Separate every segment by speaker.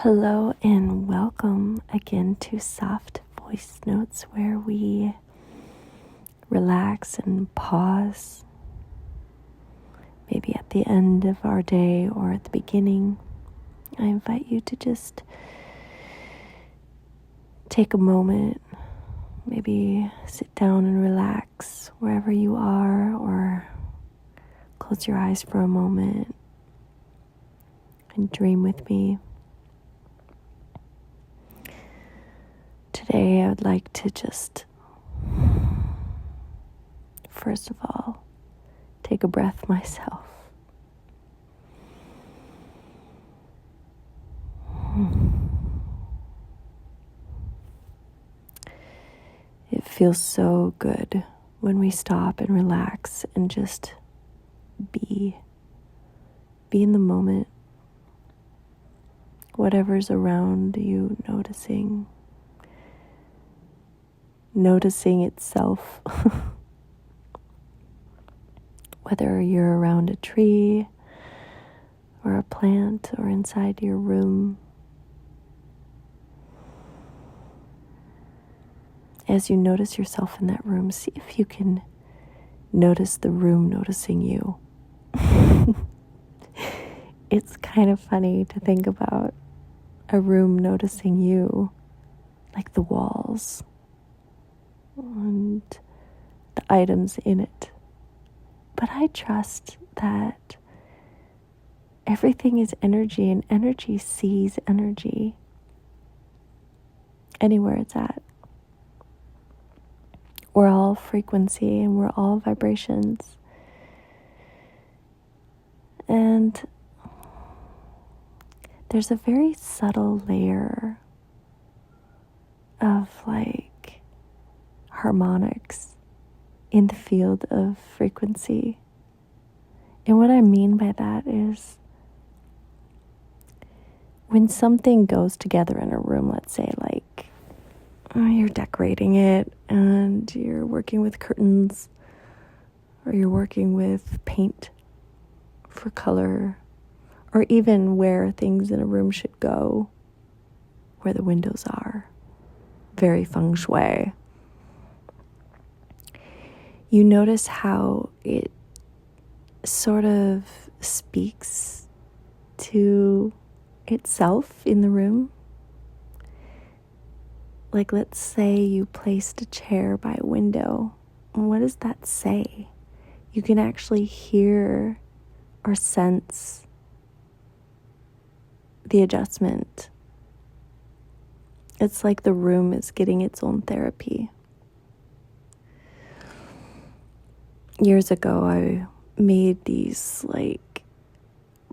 Speaker 1: Hello and welcome again to Soft Voice Notes, where we relax and pause, maybe at the end of our day or at the beginning. I invite you to just take a moment, maybe sit down and relax wherever you are, or close your eyes for a moment and dream with me. Today I would like to just, first of all, take a breath myself. It feels so good when we stop and relax and just be in the moment. Whatever's around you, noticing itself. Whether you're around a tree or a plant or inside your room. As you notice yourself in that room, see if you can notice the room noticing you. It's kind of funny to think about a room noticing you, like the walls and the items in it. But I trust that everything is energy, and energy sees energy anywhere it's at. We're all frequency and we're all vibrations. And there's a very subtle layer of harmonics in the field of frequency. And what I mean by that is when something goes together in a room, let's say you're decorating it and you're working with curtains or you're working with paint for color, or even where things in a room should go, where the windows are. Very feng shui. You notice how it sort of speaks to itself in the room. Like, let's say you placed a chair by a window. What does that say? You can actually hear or sense the adjustment. It's like the room is getting its own therapy. Years ago, I made these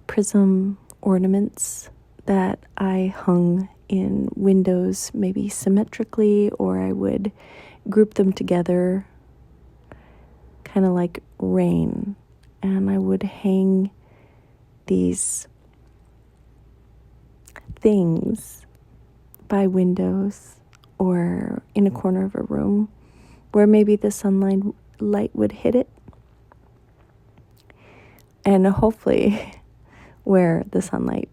Speaker 1: prism ornaments that I hung in windows, maybe symmetrically, or I would group them together, kind of like rain. And I would hang these things by windows or in a corner of a room where maybe the sunlight would hit it, and hopefully where the sunlight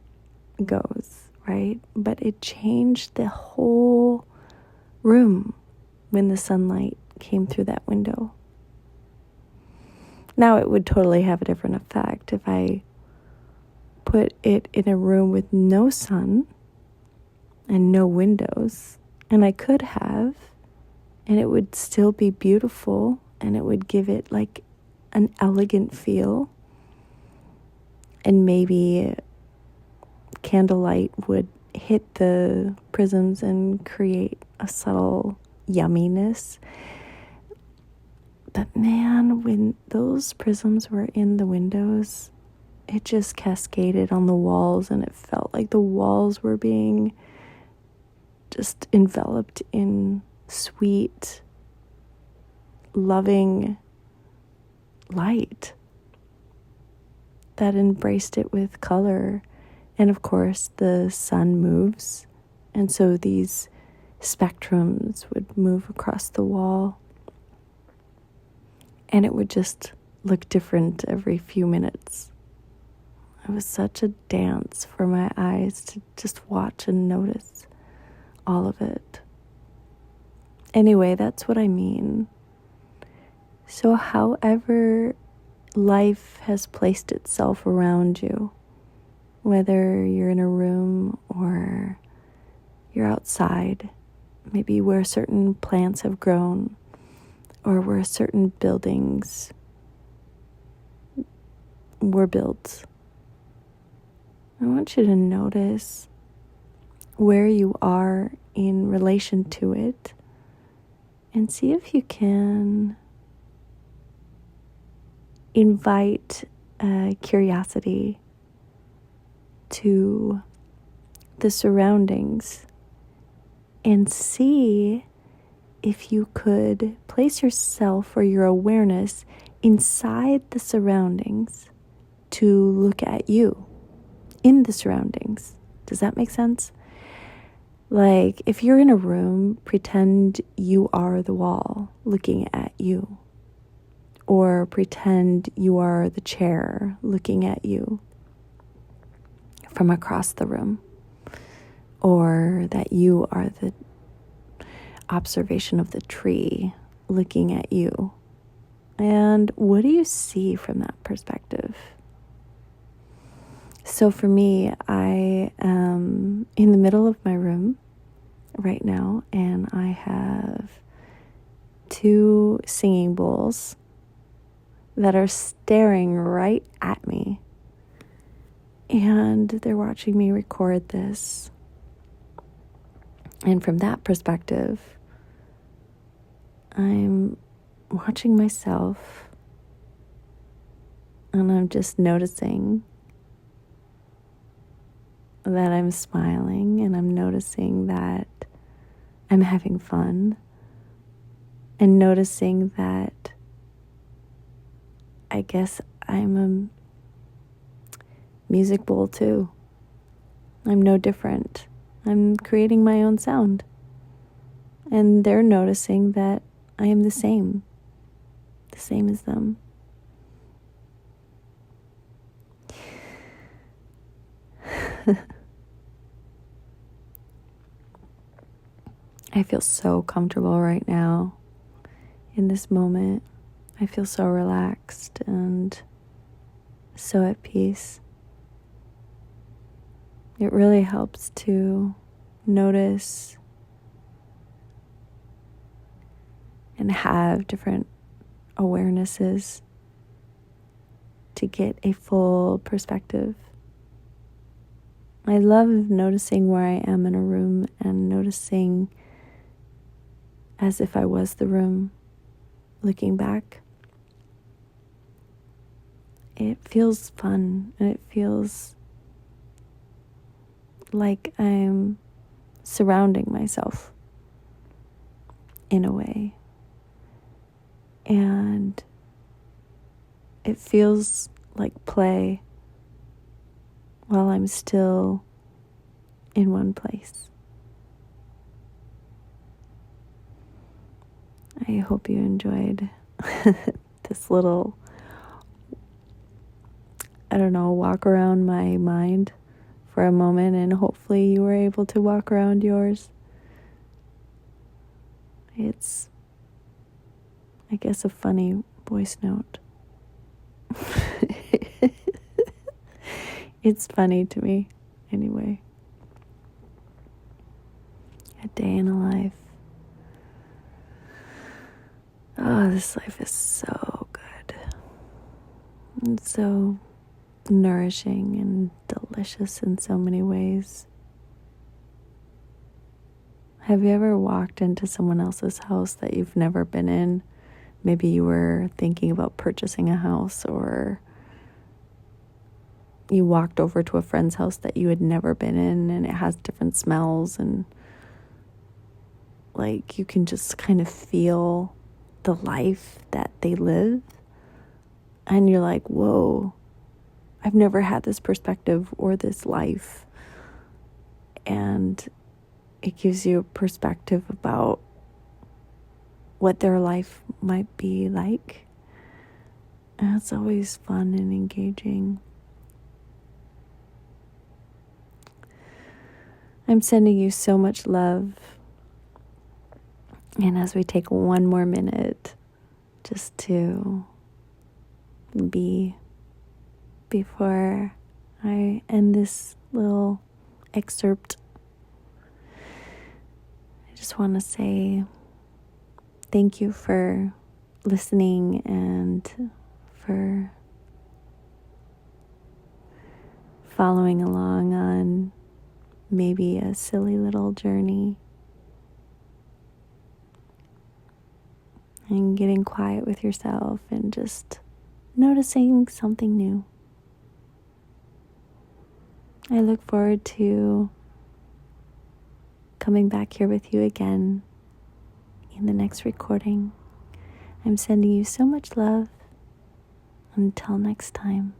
Speaker 1: goes, right? But it changed the whole room when the sunlight came through that window. Now it would totally have a different effect if I put it in a room with no sun and no windows, and I could have, and it would still be beautiful, and it would give it an elegant feel, and maybe candlelight would hit the prisms and create a subtle yumminess. But man, when those prisms were in the windows, it just cascaded on the walls, and it felt like the walls were being just enveloped in sweet, loving light that embraced it with color. And of course, the sun moves, and so these spectrums would move across the wall, and it would just look different every few minutes. It was such a dance for my eyes to just watch and notice all of it. Anyway, that's what I mean. So however life has placed itself around you, whether you're in a room or you're outside, maybe where certain plants have grown or where certain buildings were built, I want you to notice where you are in relation to it and see if you can invite curiosity to the surroundings and see if you could place yourself or your awareness inside the surroundings to look at you in the surroundings. Does that make sense? Like, if you're in a room, pretend you are the wall looking at you. Or pretend you are the chair looking at you from across the room. Or that you are the observation of the tree looking at you. And what do you see from that perspective? So for me, I am in the middle of my room right now, and I have 2 singing bowls that are staring right at me. And they're watching me record this. And from that perspective, I'm watching myself, and I'm just noticing that I'm smiling, and I'm noticing that I'm having fun, and noticing that I guess I'm a music bowl too. I'm no different. I'm creating my own sound. And they're noticing that I am the same as them. I feel so comfortable right now in this moment. I feel so relaxed and so at peace. It really helps to notice and have different awarenesses to get a full perspective. I love noticing where I am in a room and noticing as if I was the room, looking back. It feels fun, and it feels like I'm surrounding myself in a way. And it feels like play while I'm still in one place. I hope you enjoyed this little, walk around my mind for a moment, and hopefully you were able to walk around yours. It's, I guess, a funny voice note. It's funny to me, anyway. A day in a life. Oh, this life is so good. It's so nourishing and delicious in so many ways. Have you ever walked into someone else's house that you've never been in? Maybe you were thinking about purchasing a house, or you walked over to a friend's house that you had never been in, and it has different smells, and like you can just kind of feel the life that they live. And you're like, whoa, I've never had this perspective or this life. And it gives you a perspective about what their life might be like. And it's always fun and engaging. I'm sending you so much love. And as we take one more minute just to be before I end this little excerpt, I just want to say thank you for listening and for following along on maybe a silly little journey and getting quiet with yourself and just noticing something new. I look forward to coming back here with you again in the next recording. I'm sending you so much love. Until next time.